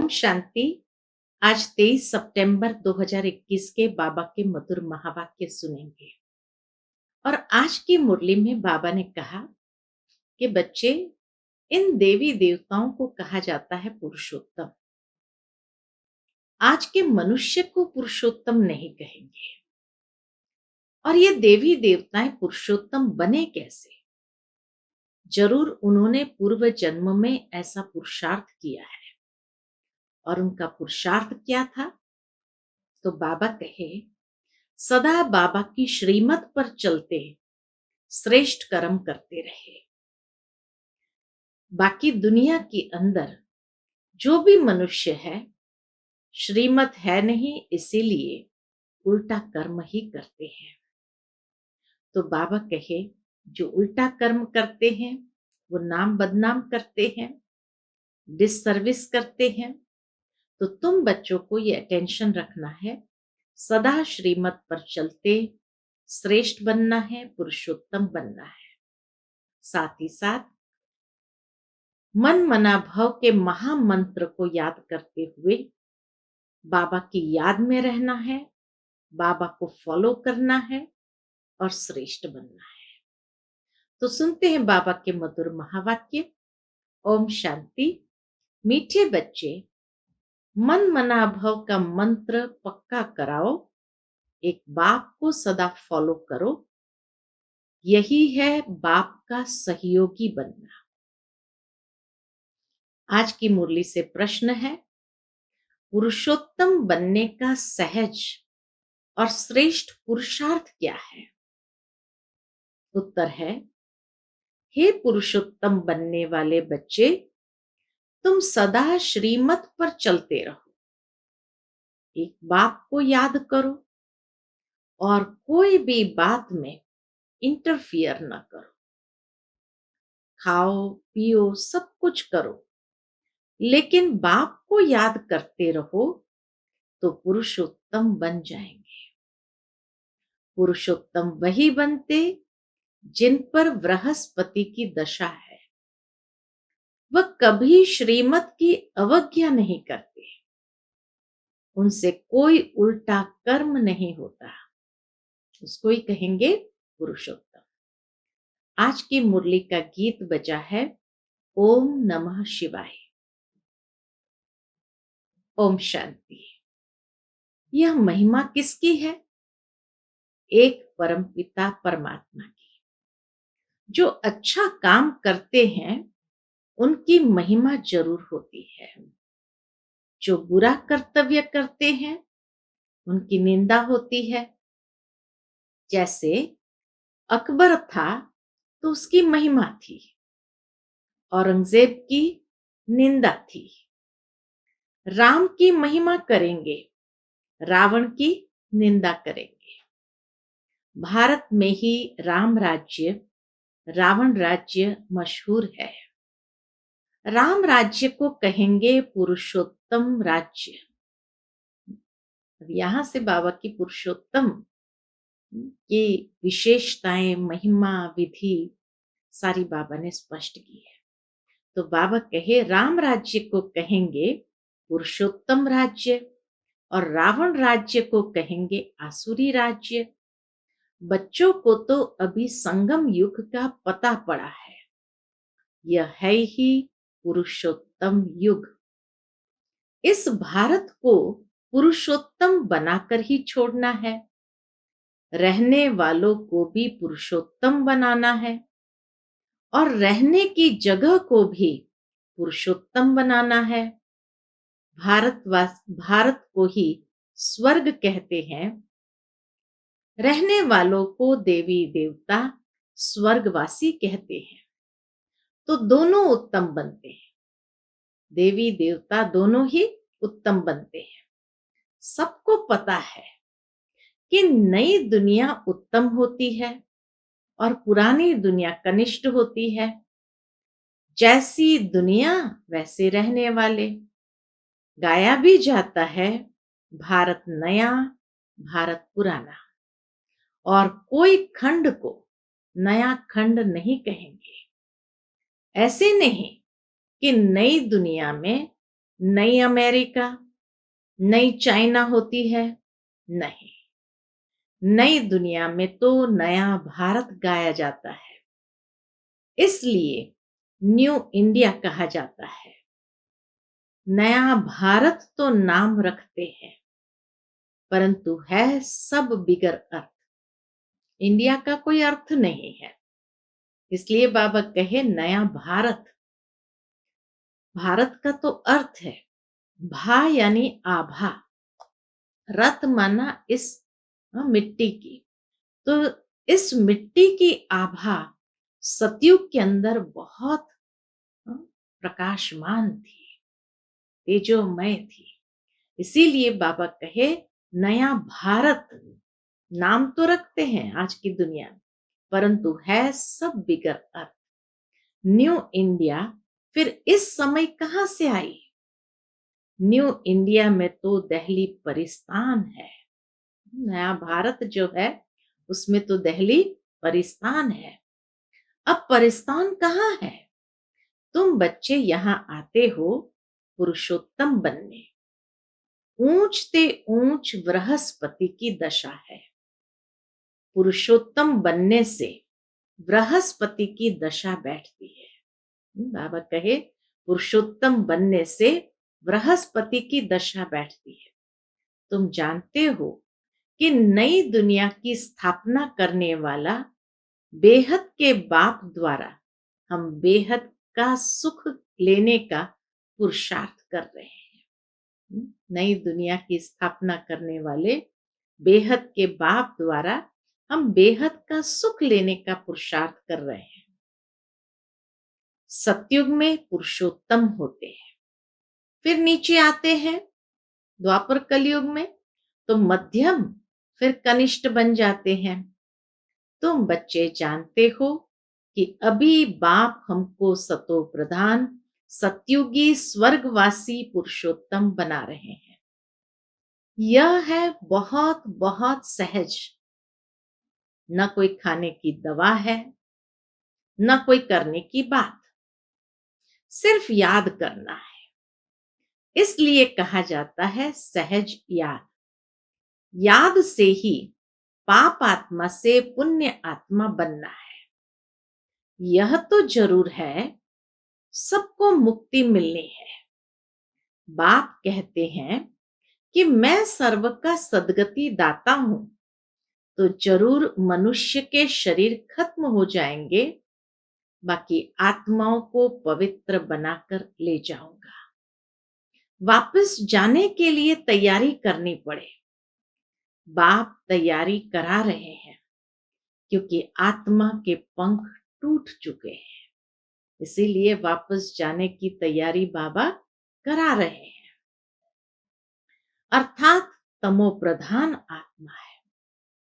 ओम शांति। आज 23 सितंबर 2021 के बाबा के मधुर महावाक्य सुनेंगे। और आज की मुरली में बाबा ने कहा कि बच्चे, इन देवी देवताओं को कहा जाता है पुरुषोत्तम। आज के मनुष्य को पुरुषोत्तम नहीं कहेंगे। और ये देवी देवताएं पुरुषोत्तम बने कैसे? जरूर उन्होंने पूर्व जन्म में ऐसा पुरुषार्थ किया है। और उनका पुरुषार्थ क्या था? तो बाबा कहे, सदा बाबा की श्रीमत पर चलते श्रेष्ठ कर्म करते रहे। बाकी दुनिया के अंदर जो भी मनुष्य है, श्रीमत है नहीं, इसीलिए उल्टा कर्म ही करते हैं। तो बाबा कहे, जो उल्टा कर्म करते हैं वो नाम बदनाम करते हैं, डिससर्विस करते हैं। तो तुम बच्चों को ये अटेंशन रखना है, सदा श्रीमत पर चलते श्रेष्ठ बनना है, पुरुषोत्तम बनना है। साथ ही साथ मन मना भव के महामंत्र को याद करते हुए बाबा की याद में रहना है, बाबा को फॉलो करना है और श्रेष्ठ बनना है। तो सुनते हैं बाबा के मधुर महावाक्य। ओम शांति। मीठे बच्चे, मन मना भव का मंत्र पक्का कराओ, एक बाप को सदा फॉलो करो, यही है बाप का सहयोगी बनना। आज की मुरली से प्रश्न है, पुरुषोत्तम बनने का सहज और श्रेष्ठ पुरुषार्थ क्या है? उत्तर है, हे पुरुषोत्तम बनने वाले बच्चे, तुम सदा श्रीमत पर चलते रहो, एक बाप को याद करो और कोई भी बात में इंटरफियर न करो। खाओ पियो सब कुछ करो, लेकिन बाप को याद करते रहो तो पुरुषोत्तम बन जाएंगे। पुरुषोत्तम वही बनते जिन पर बृहस्पति की दशा है। वह कभी श्रीमत की अवज्ञा नहीं करते, उनसे कोई उल्टा कर्म नहीं होता, उसको ही कहेंगे पुरुषोत्तम। आज की मुरली का गीत बजा है ओम नमः शिवाय। ओम शांति। यह महिमा किसकी है? एक परमपिता परमात्मा की। जो अच्छा काम करते हैं उनकी महिमा जरूर होती है। जो बुरा कर्तव्य करते हैं उनकी निंदा होती है। जैसे अकबर था तो उसकी महिमा थी, औरंगजेब की निंदा थी। राम की महिमा करेंगे, रावण की निंदा करेंगे। भारत में ही राम राज्य, रावण राज्य मशहूर है। राम राज्य को कहेंगे पुरुषोत्तम राज्य। यहां से बाबा की पुरुषोत्तम की विशेषताएं, महिमा, विधि सारी बाबा ने स्पष्ट की है। तो बाबा कहे, राम राज्य को कहेंगे पुरुषोत्तम राज्य और रावण राज्य को कहेंगे आसुरी राज्य। बच्चों को तो अभी संगम युग का पता पड़ा है, यह है ही पुरुषोत्तम युग। इस भारत को पुरुषोत्तम बनाकर ही छोड़ना है, रहने वालों को भी पुरुषोत्तम बनाना है और रहने की जगह को भी पुरुषोत्तम बनाना है। भारत को ही स्वर्ग कहते हैं, रहने वालों को देवी देवता स्वर्गवासी कहते हैं। तो दोनों उत्तम बनते हैं, देवी देवता दोनों ही उत्तम बनते हैं। सबको पता है कि नई दुनिया उत्तम होती है और पुरानी दुनिया कनिष्ठ होती है। जैसी दुनिया वैसे रहने वाले। गाया भी जाता है, भारत नया भारत पुराना। और कोई खंड को नया खंड नहीं कहेंगे। ऐसे नहीं कि नई दुनिया में नई अमेरिका, नई चाइना होती है? नहीं। नई दुनिया में तो नया भारत गाया जाता है, इसलिए न्यू इंडिया कहा जाता है। नया भारत तो नाम रखते हैं, परंतु है सब बिगर अर्थ। इंडिया का कोई अर्थ नहीं है, इसलिए बाबा कहे नया भारत। भारत का तो अर्थ है, भा यानी आभा, रत माना इस मिट्टी की। तो इस मिट्टी की आभा सतयुग के अंदर बहुत अ, प्रकाशमान थी, तेजोमय थी। इसीलिए बाबा कहे नया भारत। नाम तो रखते हैं आज की दुनिया, परंतु है सब बिगर अर्थ। न्यू इंडिया फिर इस समय कहां से आई? न्यू इंडिया में तो दिल्ली परिस्थान है। नया भारत जो है उसमें तो दिल्ली परिस्थान है। अब परिस्थान कहाँ है? तुम बच्चे यहाँ आते हो पुरुषोत्तम बनने। ऊंचते ऊंच बृहस्पति की दशा है। पुरुषोत्तम बनने से बृहस्पति की दशा बैठती है। बाबा कहे पुरुषोत्तम बनने से बृहस्पति की दशा बैठती है। तुम जानते हो कि नई दुनिया की स्थापना करने वाला बेहद के बाप द्वारा हम बेहद का सुख लेने का पुरुषार्थ कर रहे हैं। नई दुनिया की स्थापना करने वाले बेहद के बाप द्वारा हम बेहद का सुख लेने का पुरुषार्थ कर रहे हैं। सतयुग में पुरुषोत्तम होते हैं, फिर नीचे आते हैं द्वापर कलयुग में तो मध्यम, फिर कनिष्ठ बन जाते हैं। तुम बच्चे जानते हो कि अभी बाप हमको सतो प्रधान सतयुगी स्वर्गवासी पुरुषोत्तम बना रहे हैं। यह है बहुत बहुत सहज। न कोई खाने की दवा है, न कोई करने की बात, सिर्फ याद करना है। इसलिए कहा जाता है सहज याद। याद से ही पाप आत्मा से पुण्य आत्मा बनना है। यह तो जरूर है, सबको मुक्ति मिलनी है। बाप कहते हैं कि मैं सर्व का सदगति दाता हूं, तो जरूर मनुष्य के शरीर खत्म हो जाएंगे, बाकी आत्माओं को पवित्र बनाकर ले जाऊंगा। वापस जाने के लिए तैयारी करनी पड़े। बाप तैयारी करा रहे हैं, क्योंकि आत्मा के पंख टूट चुके हैं। इसीलिए वापस जाने की तैयारी बाबा करा रहे हैं। अर्थात तमो प्रधान आत्मा है।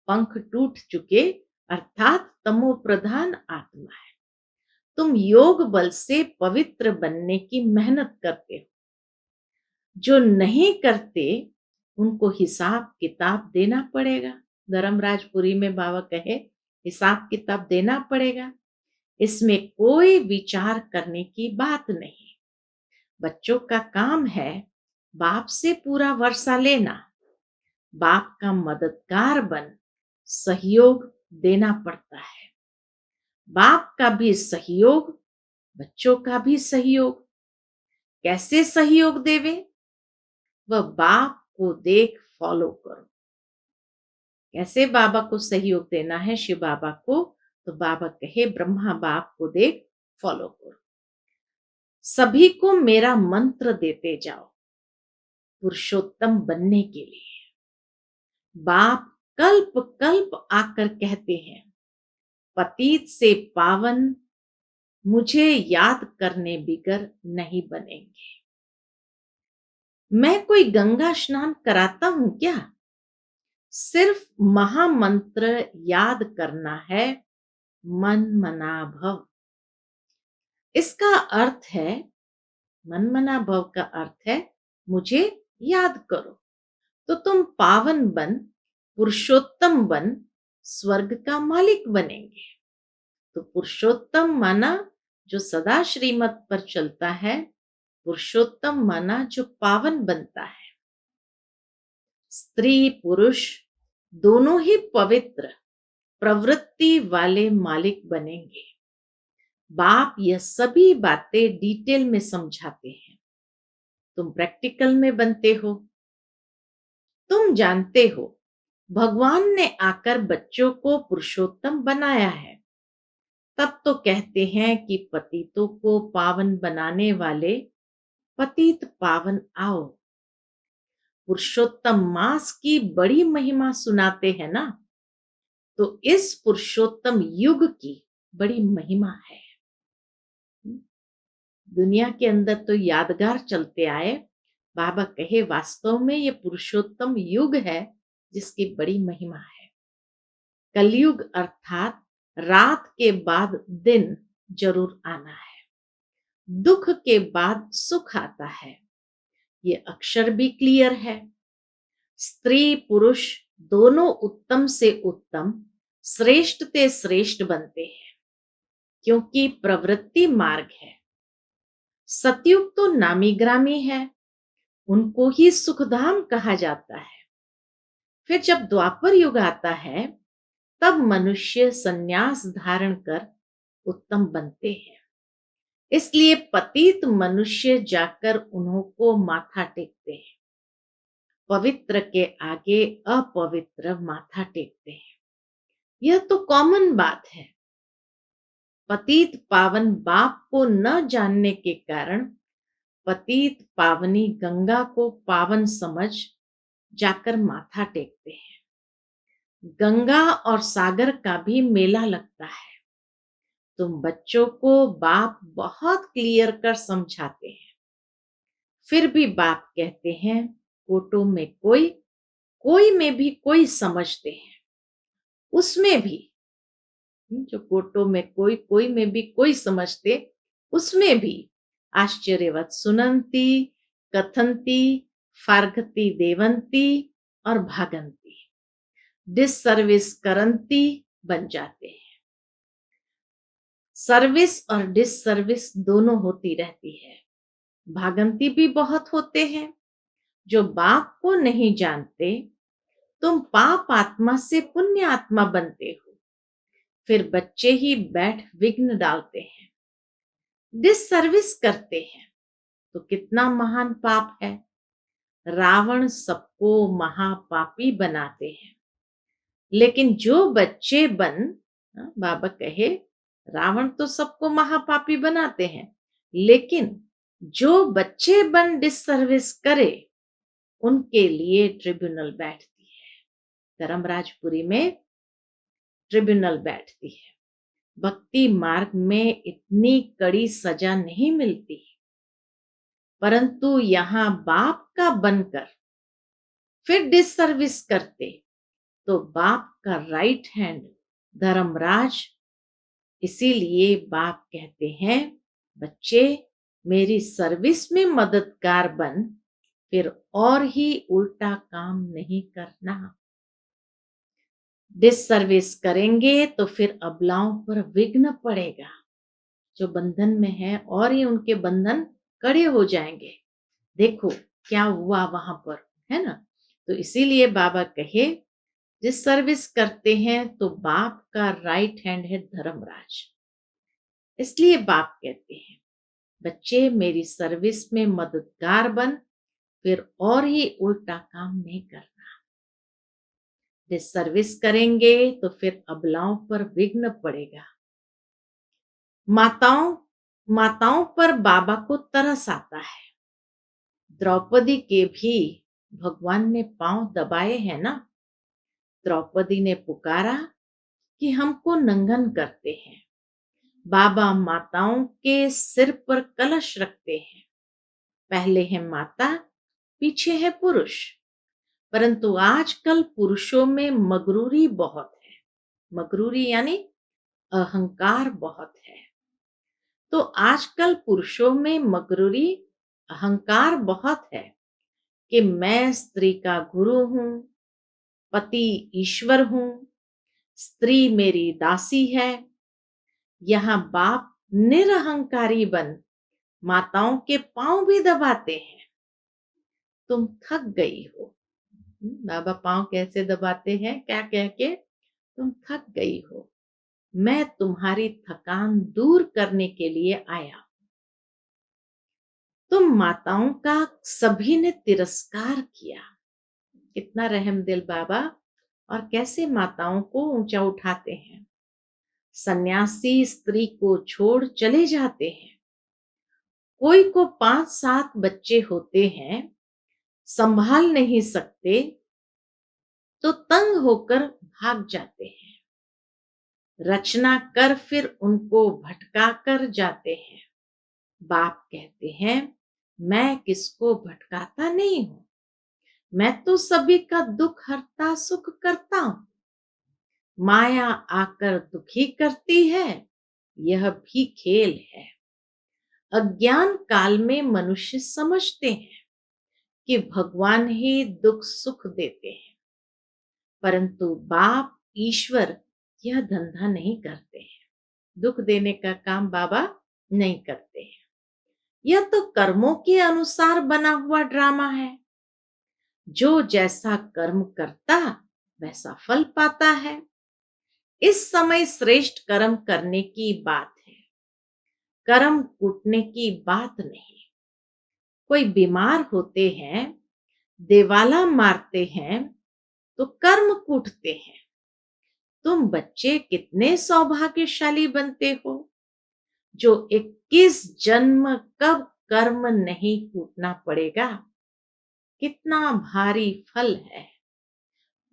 पंख टूट चुके अर्थात तमो प्रधान आत्मा है। तुम योग बल से पवित्र बनने की मेहनत करते हो। जो नहीं करते उनको हिसाब किताब देना पड़ेगा। धर्मराजपुरी में बाबा कहे हिसाब किताब देना पड़ेगा। इसमें कोई विचार करने की बात नहीं। बच्चों का काम है बाप से पूरा वर्षा लेना, बाप का मददगार बन सहयोग देना पड़ता है। बाप का भी सहयोग, बच्चों का भी सहयोग। कैसे सहयोग देवे? वह बाप को देख फॉलो करो। कैसे बाबा को सहयोग देना है शिव बाबा को? तो बाबा कहे ब्रह्मा बाप को देख फॉलो करो। सभी को मेरा मंत्र देते जाओ पुरुषोत्तम बनने के लिए। बाप कल्प कल्प आकर कहते हैं पतित से पावन मुझे याद करने बिगर नहीं बनेंगे। मैं कोई गंगा स्नान कराता हूं क्या? सिर्फ महामंत्र याद करना है, मन मना भव। इसका अर्थ है, मन मना भव का अर्थ है मुझे याद करो, तो तुम पावन बन, पुरुषोत्तम बन, स्वर्ग का मालिक बनेंगे। तो पुरुषोत्तम माना जो सदा श्रीमत पर चलता है, पुरुषोत्तम माना जो पावन बनता है। स्त्री पुरुष दोनों ही पवित्र प्रवृत्ति वाले मालिक बनेंगे। बाप यह सभी बातें डिटेल में समझाते हैं। तुम प्रैक्टिकल में बनते हो। तुम जानते हो भगवान ने आकर बच्चों को पुरुषोत्तम बनाया है। तब तो कहते हैं कि पतितों को पावन बनाने वाले पतित पावन आओ। पुरुषोत्तम मास की बड़ी महिमा सुनाते हैं ना, तो इस पुरुषोत्तम युग की बड़ी महिमा है। दुनिया के अंदर तो यादगार चलते आए, बाबा कहे वास्तव में ये पुरुषोत्तम युग है जिसकी बड़ी महिमा है। कलयुग अर्थात रात के बाद दिन जरूर आना है। दुख के बाद सुख आता है। ये अक्षर भी क्लियर है। स्त्री पुरुष दोनों उत्तम से उत्तम, श्रेष्ठ से श्रेष्ठ बनते हैं, क्योंकि प्रवृत्ति मार्ग है। सतयुग तो नामी ग्रामी है, उनको ही सुखधाम कहा जाता है। फिर जब द्वापर युग आता है, तब मनुष्य संन्यास धारण कर उत्तम बनते हैं। इसलिए पतित मनुष्य जाकर उन्हों को माथा टेकते हैं। पवित्र के आगे अपवित्र माथा टेकते हैं। यह तो कॉमन बात है। पतित पावन बाप को न जानने के कारण पतित पावनी गंगा को पावन समझ जाकर माथा टेकते हैं। गंगा और सागर का भी मेला लगता है। तुम बच्चों को बाप बहुत क्लियर कर समझाते हैं, फिर भी बाप कहते हैं कोटो में कोई, कोई में भी कोई समझते हैं। उसमें भी जो कोटो में कोई, कोई में भी कोई समझते, उसमें भी आश्चर्यवत सुनंती, कथंती, फार्गती देवंती और भागंती, डिससर्विस करंती बन जाते हैं। सर्विस और डिससर्विस दोनों होती रहती है। भागंती भी बहुत होते हैं जो बाप को नहीं जानते। तुम पाप आत्मा से पुण्य आत्मा बनते हो, फिर बच्चे ही बैठ विघ्न डालते हैं, डिससर्विस करते हैं, तो कितना महान पाप है। रावण सबको महापापी बनाते हैं, लेकिन जो बच्चे बन, बाबा कहे रावण तो सबको महापापी बनाते हैं, लेकिन जो बच्चे बन डिससर्विस करे उनके लिए ट्रिब्यूनल बैठती है। धर्मराजपुरी में ट्रिब्यूनल बैठती है। भक्ति मार्ग में इतनी कड़ी सजा नहीं मिलती, परंतु यहाँ बाप का बनकर फिर डिससर्विस करते तो बाप का राइट हैंड धर्मराज। इसीलिए बाप कहते हैं बच्चे मेरी सर्विस में मददगार बन, फिर और ही उल्टा काम नहीं करना। डिससर्विस करेंगे तो फिर अबलाओं पर विघ्न पड़ेगा। जो बंधन में है और ही उनके बंधन कड़े हो जाएंगे। देखो क्या हुआ वहां पर, है ना। तो इसीलिए बाबा कहे जिस सर्विस करते हैं तो बाप का राइट हैंड है धर्मराज। इसलिए बाप कहते हैं बच्चे मेरी सर्विस में मददगार बन, फिर और ही उल्टा काम नहीं करना। डिससर्विस करेंगे तो फिर अबलाओं पर विघ्न पड़ेगा। माताओं पर बाबा को तरस आता है। द्रौपदी के भी भगवान ने पांव दबाए हैं ना। द्रौपदी ने पुकारा कि हमको नंगन करते हैं। बाबा माताओं के सिर पर कलश रखते हैं। पहले है माता, पीछे है पुरुष। परंतु आजकल पुरुषों में मगरूरी बहुत है। मगरूरी यानी अहंकार बहुत है। तो आजकल पुरुषों में मगरूरी अहंकार बहुत है कि मैं स्त्री का गुरु हूं, पति ईश्वर हूं, स्त्री मेरी दासी है। यहाँ बाप निरहंकारी बन माताओं के पांव भी दबाते हैं। तुम थक गई हो। बाबा पांव कैसे दबाते हैं, क्या कह के? तुम थक गई हो, मैं तुम्हारी थकान दूर करने के लिए आया। तुम माताओं का सभी ने तिरस्कार किया। कितना रहमदिल बाबा, और कैसे माताओं को ऊंचा उठाते हैं। सन्यासी स्त्री को छोड़ चले जाते हैं। कोई को 5-7 बच्चे होते हैं, संभाल नहीं सकते तो तंग होकर भाग जाते हैं। रचना कर फिर उनको भटका कर जाते हैं। बाप कहते हैं, मैं किसको भटकाता नहीं हूं, मैं तो सभी का दुख हरता सुख करता हूं। माया आकर दुखी करती है, यह भी खेल है। अज्ञान काल में मनुष्य समझते हैं कि भगवान ही दुख सुख देते हैं, परंतु बाप ईश्वर यह धंधा नहीं करते हैं। दुख देने का काम बाबा नहीं करते हैं। यह तो कर्मों के अनुसार बना हुआ ड्रामा है। जो जैसा कर्म करता वैसा फल पाता है। इस समय श्रेष्ठ कर्म करने की बात है, कर्म कूटने की बात नहीं। कोई बीमार होते हैं, देवाला मारते हैं तो कर्म कूटते हैं। तुम बच्चे कितने सौभाग्यशाली बनते हो जो 21 जन्म कब कर्म नहीं कूटना पड़ेगा। कितना भारी फल है।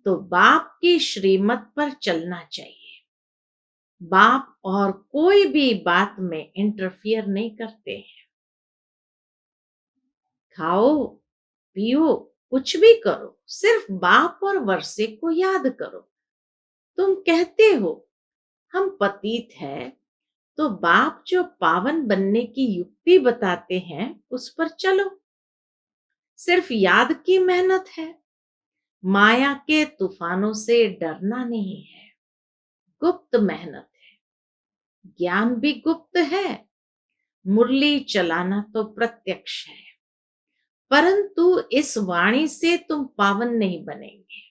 तो बाप की श्रीमत पर चलना चाहिए। बाप और कोई भी बात में इंटरफियर नहीं करते हैं। खाओ पियो कुछ भी करो, सिर्फ बाप और वर्षे को याद करो। तुम कहते हो हम पतित है, तो बाप जो पावन बनने की युक्ति बताते हैं उस पर चलो। सिर्फ याद की मेहनत है। माया के तूफानों से डरना नहीं है। गुप्त मेहनत है। ज्ञान भी गुप्त है। मुरली चलाना तो प्रत्यक्ष है, परंतु इस वाणी से तुम पावन नहीं बनेंगे।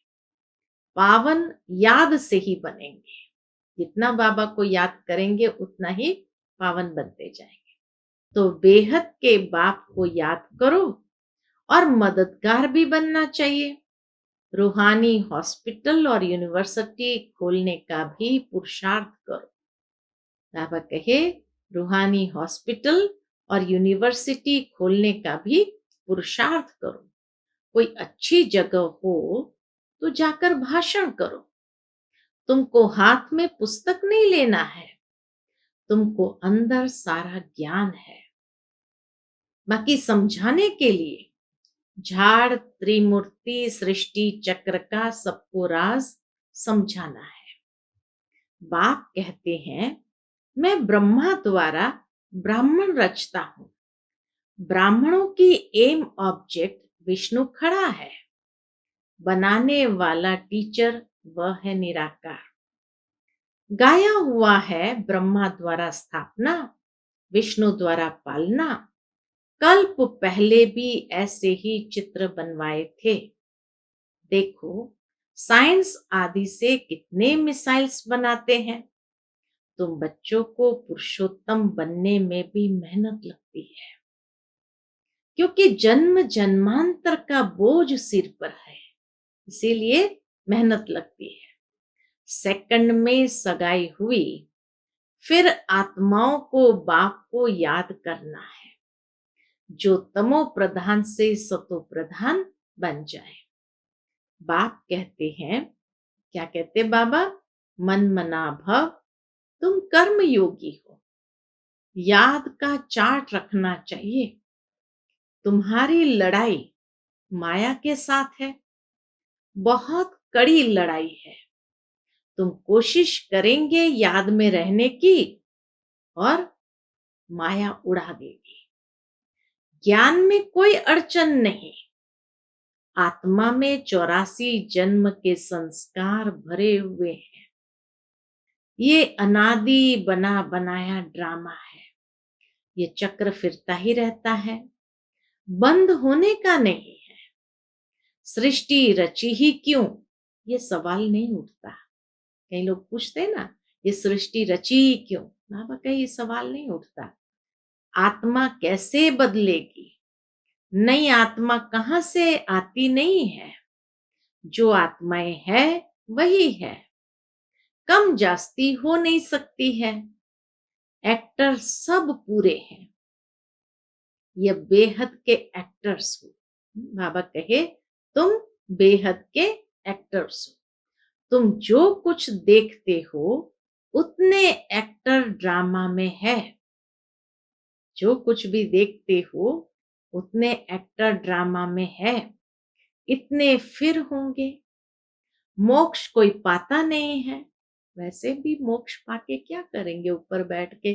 पावन याद से ही बनेंगे। जितना बाबा को याद करेंगे उतना ही पावन बनते जाएंगे। तो बेहद के बाप को याद करो और मददगार भी बनना चाहिए। रूहानी हॉस्पिटल और यूनिवर्सिटी खोलने का भी पुरुषार्थ करो। बाबा कहे, रूहानी हॉस्पिटल और यूनिवर्सिटी खोलने का भी पुरुषार्थ करो। कोई अच्छी जगह हो तो जाकर भाषण करो। तुमको हाथ में पुस्तक नहीं लेना है, तुमको अंदर सारा ज्ञान है। बाकी समझाने के लिए झाड़ त्रिमूर्ति सृष्टि चक्र का सबको राज समझाना है। बाप कहते हैं, मैं ब्रह्मा द्वारा ब्राह्मण रचता हूं। ब्राह्मणों की एम ऑब्जेक्ट विष्णु खड़ा है। बनाने वाला टीचर वह है निराकार। गाया हुआ है ब्रह्मा द्वारा स्थापना, विष्णु द्वारा पालना। कल्प पहले भी ऐसे ही चित्र बनवाए थे। देखो साइंस आदि से कितने मिसाइल्स बनाते हैं। तुम बच्चों को पुरुषोत्तम बनने में भी मेहनत लगती है, क्योंकि जन्म जन्मांतर का बोझ सिर पर है, इसीलिए मेहनत लगती है। सेकंड में सगाई हुई, फिर आत्माओं को बाप को याद करना है, जो तमो प्रधान से सतो प्रधान बन जाए। बाप कहते हैं, क्या कहते बाबा? मन मना भव, तुम कर्म योगी हो। याद का चार्ट रखना चाहिए। तुम्हारी लड़ाई माया के साथ है, बहुत कड़ी लड़ाई है। तुम कोशिश करेंगे याद में रहने की और माया उड़ा देगी। ज्ञान में कोई अड़चन नहीं। आत्मा में 84 जन्म के संस्कार भरे हुए हैं। ये अनादि बना बनाया ड्रामा है। ये चक्र फिरता ही रहता है, बंद होने का नहीं है। सृष्टि रची ही क्यों, ये सवाल नहीं उठता। कई लोग पूछते हैं ना, ये सृष्टि रची ही क्यों, बाबा का ये सवाल नहीं उठता। आत्मा कैसे बदलेगी, नई आत्मा कहाँ से आती नहीं है। जो आत्माएं है वही है, कम जास्ती हो नहीं सकती है। एक्टर सब पूरे हैं, ये बेहद के एक्टर्स हो। बाबा कहे तुम बेहद के एक्टर्स हो। तुम जो कुछ देखते हो उतने एक्टर ड्रामा में है। जो कुछ भी देखते हो उतने एक्टर ड्रामा में है। इतने फिर होंगे। मोक्ष कोई पाता नहीं है। वैसे भी मोक्ष पाके क्या करेंगे, ऊपर बैठ के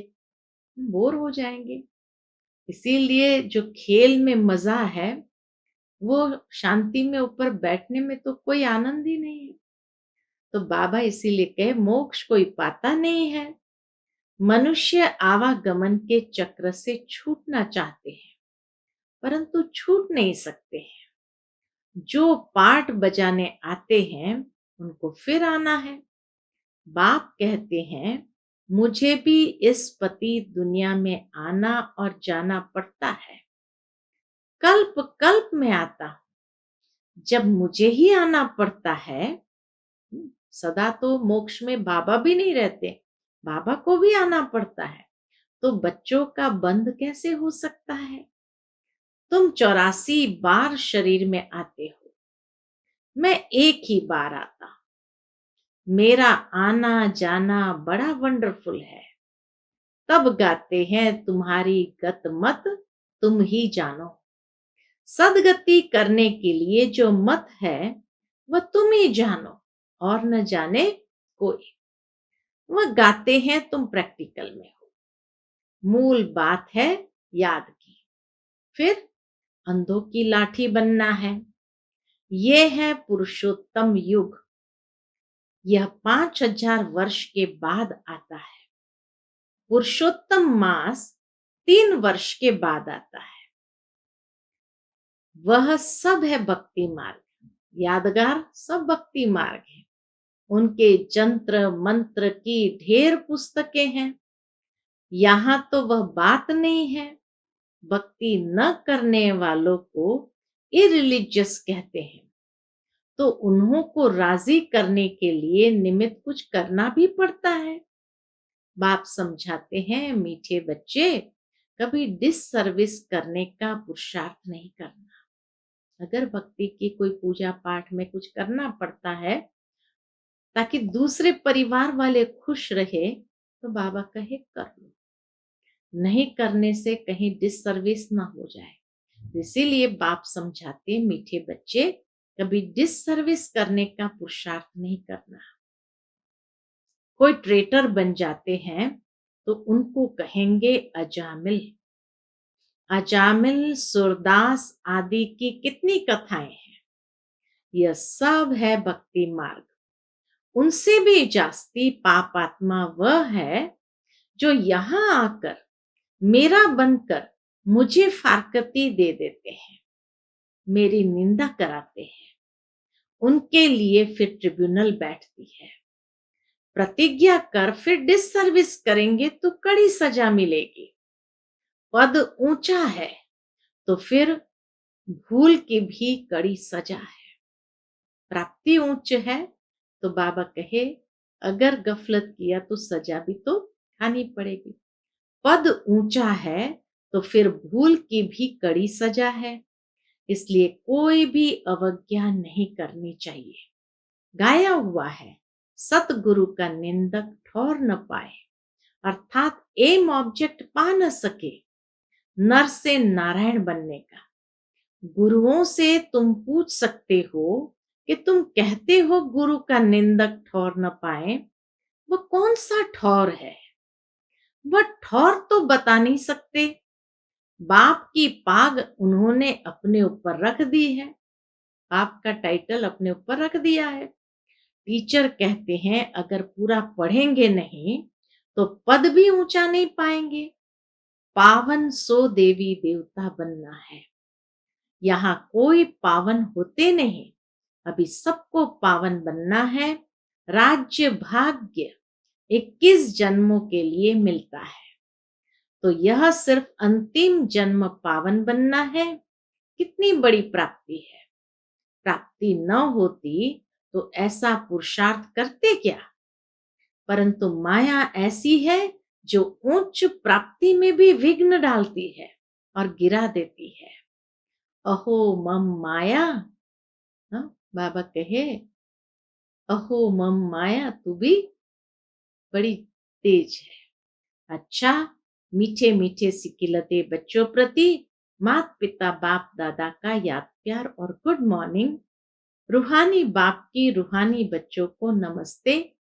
बोर हो जाएंगे। इसीलिए जो खेल में मजा है वो शांति में ऊपर बैठने में तो कोई आनंद ही नहीं है। तो बाबा इसीलिए कहे मोक्ष कोई पाता नहीं है। मनुष्य आवागमन के चक्र से छूटना चाहते हैं परंतु छूट नहीं सकते हैं। जो पाठ बजाने आते हैं उनको फिर आना है। बाप कहते हैं मुझे भी इस पति दुनिया में आना और जाना पड़ता है। कल्प कल्प में आता हूं, जब मुझे ही आना पड़ता है। सदा तो मोक्ष में बाबा भी नहीं रहते, बाबा को भी आना पड़ता है। तो बच्चों का बंध कैसे हो सकता है। तुम 84 बार शरीर में आते हो, मैं एक ही बार आता हूं। मेरा आना जाना बड़ा वंडरफुल है। तब गाते हैं तुम्हारी गत मत तुम ही जानो। सदगति करने के लिए जो मत है वह तुम ही जानो और न जाने कोई। वह गाते हैं तुम प्रैक्टिकल में हो। मूल बात है याद की। फिर अंधों की लाठी बनना है। ये है पुरुषोत्तम युग। यह 5000 वर्ष के बाद आता है। पुरुषोत्तम मास 3 वर्ष के बाद आता है। वह सब है भक्ति मार्ग। यादगार सब भक्ति मार्ग है। उनके जंत्र मंत्र की ढेर पुस्तकें हैं। यहां तो वह बात नहीं है। भक्ति न करने वालों को इरिलीजियस कहते हैं। तो उन्हों को राजी करने के लिए निमित्त कुछ करना भी पड़ता है। बाप समझाते हैं मीठे बच्चे, कभी डिससर्विस करने का पुरुषार्थ नहीं करना। अगर भक्ति की कोई पूजा पाठ में कुछ करना पड़ता है ताकि दूसरे परिवार वाले खुश रहे तो बाबा कहे कर लो। नहीं करने से कहीं डिससर्विस ना हो जाए। इसीलिए बाप समझाते मीठे बच्चे, कभी डिससर्विस करने का पुरुषार्थ नहीं करना। कोई ट्रेटर बन जाते हैं तो उनको कहेंगे अजामिल। अजामिल सूरदास आदि की कितनी कथाएं हैं। यह सब है भक्ति मार्ग। उनसे भी जास्ती पापात्मा वह है जो यहां आकर मेरा बनकर मुझे फारकती दे देते हैं, मेरी निंदा कराते हैं। उनके लिए फिर ट्रिब्यूनल बैठती है। प्रतिज्ञा कर फिर डिससर्विस करेंगे तो कड़ी सजा मिलेगी। पद ऊंचा है तो फिर भूल की भी कड़ी सजा है। प्राप्ति उच्च है तो बाबा कहे अगर गफलत किया तो सजा भी तो खानी पड़ेगी। पद ऊंचा है तो फिर भूल की भी कड़ी सजा है। इसलिए कोई भी अवज्ञा नहीं करनी चाहिए। गाया हुआ है सतगुरु का निंदक ठौर न पाए, अर्थात एम ऑब्जेक्ट पा न सके नर से नारायण बनने का। गुरुओं से तुम पूछ सकते हो कि तुम कहते हो गुरु का निंदक ठौर न पाए, वह कौन सा ठौर है। वह ठौर तो बता नहीं सकते। बाप की पाग उन्होंने अपने ऊपर रख दी है। बाप का टाइटल अपने ऊपर रख दिया है। टीचर कहते हैं अगर पूरा पढ़ेंगे नहीं तो पद भी ऊंचा नहीं पाएंगे। पावन सो देवी देवता बनना है। यहाँ कोई पावन होते नहीं, अभी सबको पावन बनना है। राज्य भाग्य 21 जन्मों के लिए मिलता है, तो यह सिर्फ अंतिम जन्म पावन बनना है। कितनी बड़ी प्राप्ति है। प्राप्ति न होती तो ऐसा पुरुषार्थ करते क्या। परंतु माया ऐसी है जो उच्च प्राप्ति में भी विघ्न डालती है और गिरा देती है। अहो मम माया। हाँ, बाबा कहे अहो मम माया, तू भी बड़ी तेज है। अच्छा, मीठे मीठे सिकिलते बच्चों प्रति माता पिता बाप दादा का याद प्यार और गुड मॉर्निंग। रूहानी बाप की रूहानी बच्चों को नमस्ते।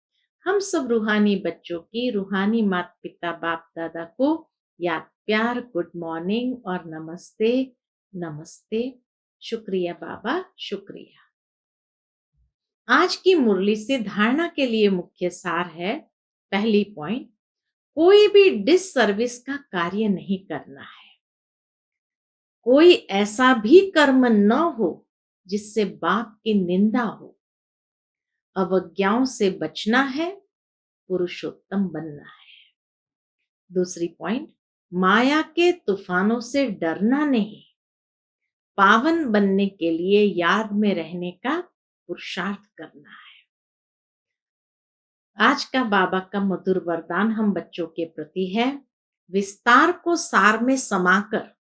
हम सब रूहानी बच्चों की रूहानी माता पिता बाप दादा को याद प्यार, गुड मॉर्निंग और नमस्ते। नमस्ते। शुक्रिया बाबा, शुक्रिया। आज की मुरली से धारणा के लिए मुख्य सार है। पहली पॉइंट, कोई भी डिससर्विस का कार्य नहीं करना है। कोई ऐसा भी कर्म न हो जिससे बाप की निंदा हो। अवज्ञाओं से बचना है, पुरुषोत्तम बनना है। दूसरी पॉइंट, माया के तूफानों से डरना नहीं, पावन बनने के लिए याद में रहने का पुरुषार्थ करना है। आज का बाबा का मधुर वरदान हम बच्चों के प्रति है। विस्तार को सार में समाकर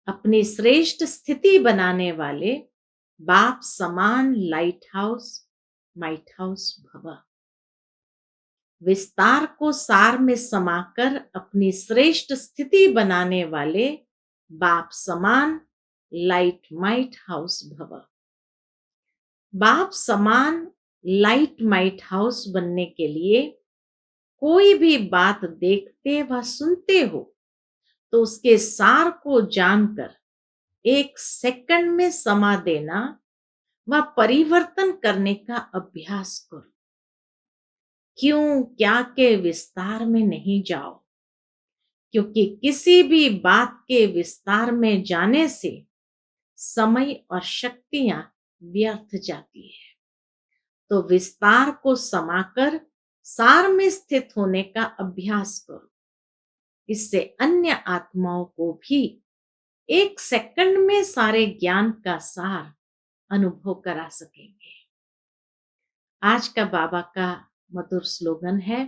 अपनी श्रेष्ठ स्थिति बनाने वाले बाप समान लाइट हाउस माइट हाउस भव। विस्तार को सार में समाकर अपनी श्रेष्ठ स्थिति बनाने वाले बाप समान लाइट माइट हाउस भव। बाप समान लाइट माइट हाउस बनने के लिए कोई भी बात देखते व सुनते हो तो उसके सार को जानकर 1 सेकंड में समा देना व परिवर्तन करने का अभ्यास करो। क्यों क्या के विस्तार में नहीं जाओ, क्योंकि किसी भी बात के विस्तार में जाने से समय और शक्तियां व्यर्थ जाती है। तो विस्तार को समाकर सार में स्थित होने का अभ्यास करो। इससे अन्य आत्माओं को भी 1 सेकंड में सारे ज्ञान का सार अनुभव करा सकेंगे। आज का बाबा का मधुर स्लोगन है,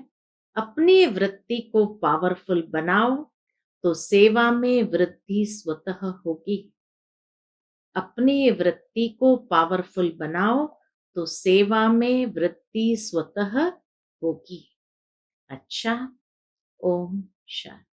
अपनी वृत्ति को पावरफुल बनाओ तो सेवा में वृद्धि स्वतः होगी। अपनी वृत्ति को पावरफुल बनाओ तो सेवा में वृद्धि स्वतः होगी। अच्छा, ओम शांति।